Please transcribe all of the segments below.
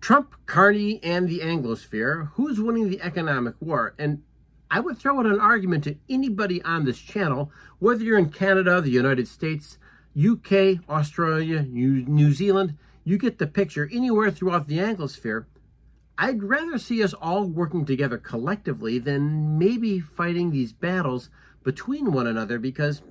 Trump, Carney, and the Anglosphere, who's winning the economic war? And I would throw out an argument to anybody on this channel, whether you're in Canada, the United States, UK, Australia, New Zealand, you get the picture, anywhere throughout the Anglosphere. I'd rather see us all working together collectively than maybe fighting these battles between one another, because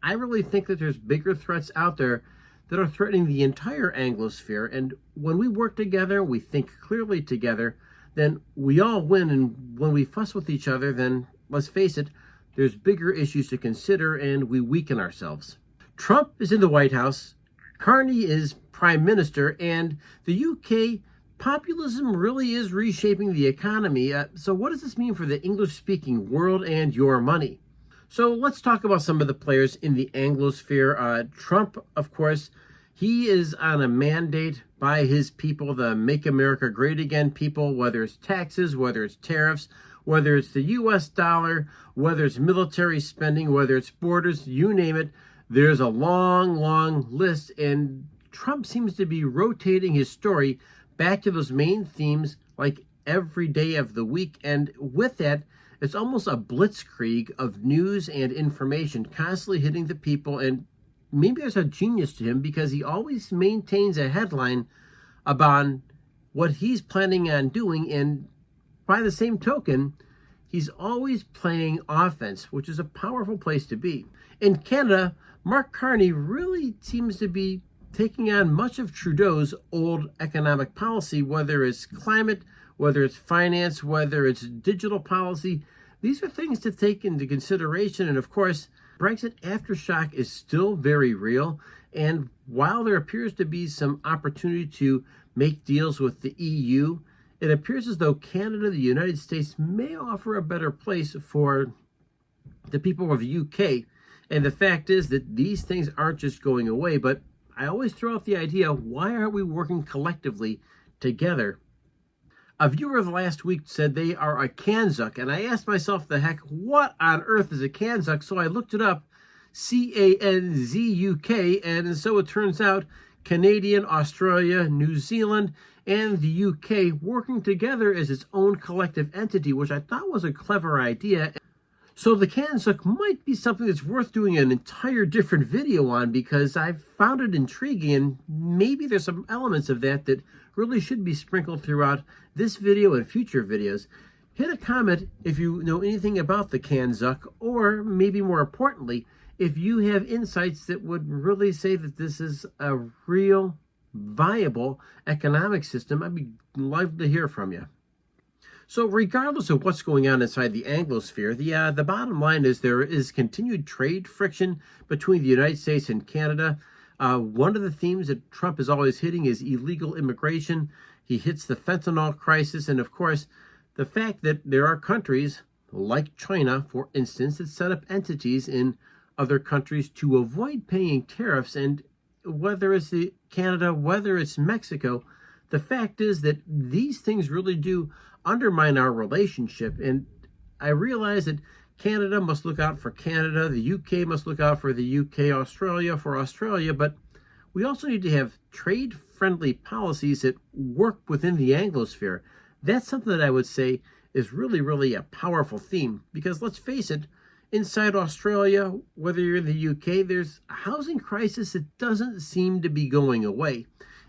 I really think that there's bigger threats out there that are threatening the entire Anglosphere. And when we work together, we think clearly together, then we all win. And when we fuss with each other, then let's face it, there's bigger issues to consider and we weaken ourselves. Trump is in the White House, Carney is Prime Minister, and the UK populism really is reshaping the economy. So what does this mean for the English-speaking world and your money? So let's talk about some of the players in the Anglosphere. Trump, of course, he is on a mandate by his people, the Make America Great Again people, whether it's taxes, whether it's tariffs, whether it's the US dollar, whether it's military spending, whether it's borders, you name it. There's a long, long list, and Trump seems to be rotating his story back to those main themes like every day of the week. And with that, it's almost a blitzkrieg of news and information constantly hitting the people. And maybe there's a genius to him, because he always maintains a headline about what he's planning on doing. And by the same token, he's always playing offense, which is a powerful place to be. In Canada, Mark Carney really seems to be taking on much of Trudeau's old economic policy, whether it's climate, whether it's finance, whether it's digital policy. These are things to take into consideration. And of course, Brexit aftershock is still very real. And while there appears to be some opportunity to make deals with the EU, it appears as though Canada, the United States, may offer a better place for the people of the UK. And the fact is that these things aren't just going away, but I always throw out the idea, why aren't we working collectively together? A viewer of last week said they are a Kanzuk, and I asked myself, the heck, what on earth is a Kanzuk? So I looked it up, Canzuk, and so it turns out Canadian, Australia, New Zealand, and the UK working together as its own collective entity, which I thought was a clever idea. So the Kanzuk might be something that's worth doing an entire different video on, because I found it intriguing, and maybe there's some elements of that that really should be sprinkled throughout this video and future videos. Hit a comment if you know anything about the Kanzuk, or maybe more importantly, if you have insights that would really say that this is a real viable economic system. I'd be glad to hear from you. So regardless of what's going on inside the Anglosphere, the bottom line is there is continued trade friction between the United States and Canada. One of the themes that Trump is always hitting is illegal immigration. He hits the fentanyl crisis, and of course, the fact that there are countries like China, for instance, that set up entities in other countries to avoid paying tariffs. And whether it's Canada, whether it's Mexico, the fact is that these things really do undermine our relationship. And I realize that Canada must look out for Canada, the UK must look out for the UK, Australia for Australia, but we also need to have trade-friendly policies that work within the Anglosphere. That's something that I would say is really, really a powerful theme, because let's face it, inside Australia, whether you're in the UK, there's a housing crisis that doesn't seem to be going away.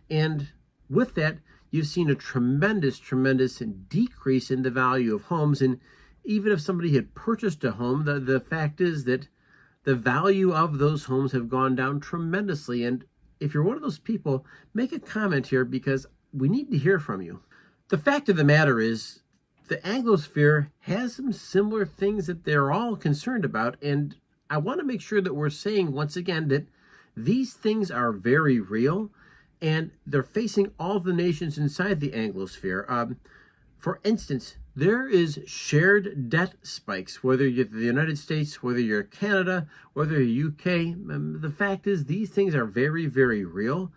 And with that, you've seen a tremendous decrease in the value of homes. And even if somebody had purchased a home, the fact is that the value of those homes have gone down tremendously. And if you're one of those people, make a comment here, because we need to hear from you. The fact of the matter is, the Anglosphere has some similar things that they're all concerned about. And I want to make sure that we're saying once again that these things are very real, and they're facing all the nations inside the Anglosphere. For instance, there is shared debt spikes, whether you're the United States, whether you're Canada, whether you're UK. The fact is, these things are very, very real.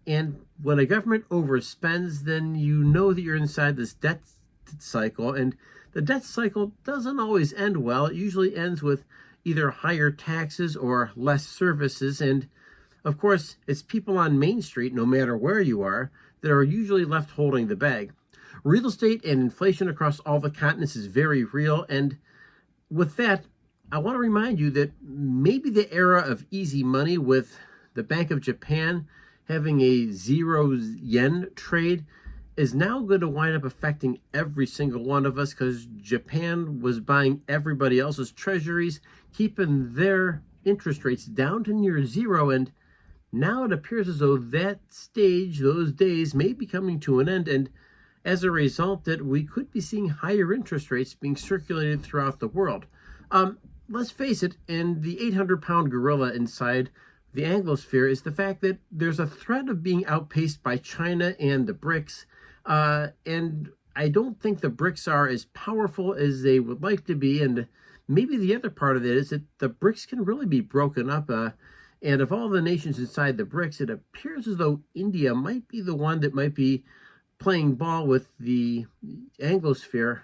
And when a government overspends, then you know that you're inside this debt cycle. And the debt cycle doesn't always end well. It usually ends with either higher taxes or less services. And of course, it's people on Main Street, no matter where you are, that are usually left holding the bag. Real estate and inflation across all the continents is very real, and with that, I want to remind you that maybe the era of easy money with the Bank of Japan having a zero yen trade is now going to wind up affecting every single one of us, because Japan was buying everybody else's treasuries, keeping their interest rates down to near zero, and now it appears as though that stage, those days, may be coming to an end, and as a result, that we could be seeing higher interest rates being circulated throughout the world. Let's face it, and the 800-pound gorilla inside the Anglosphere is the fact that there's a threat of being outpaced by China and the BRICS, and I don't think the BRICS are as powerful as they would like to be, and maybe the other part of it is that the BRICS can really be broken up, and of all the nations inside the BRICS, it appears as though India might be the one that might be playing ball with the Anglosphere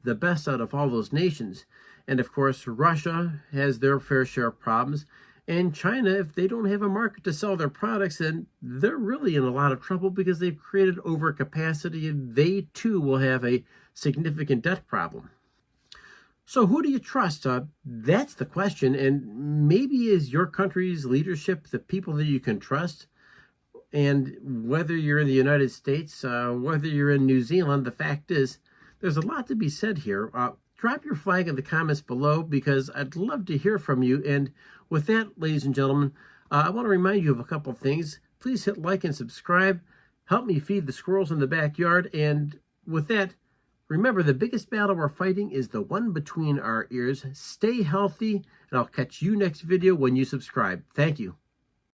the best out of all those nations. And of course, Russia has their fair share of problems. And China, if they don't have a market to sell their products, then they're really in a lot of trouble, because they've created overcapacity, and they too will have a significant debt problem. So who do you trust? That's the question. And maybe is your country's leadership the people that you can trust? And whether you're in the United States, whether you're in New Zealand, the fact is there's a lot to be said here. Drop your flag in the comments below, because I'd love to hear from you. And with that, ladies and gentlemen, I want to remind you of a couple of things. Please hit like and subscribe. Help me feed the squirrels in the backyard. And with that, remember, the biggest battle we're fighting is the one between our ears. Stay healthy, and I'll catch you next video when you subscribe. Thank you.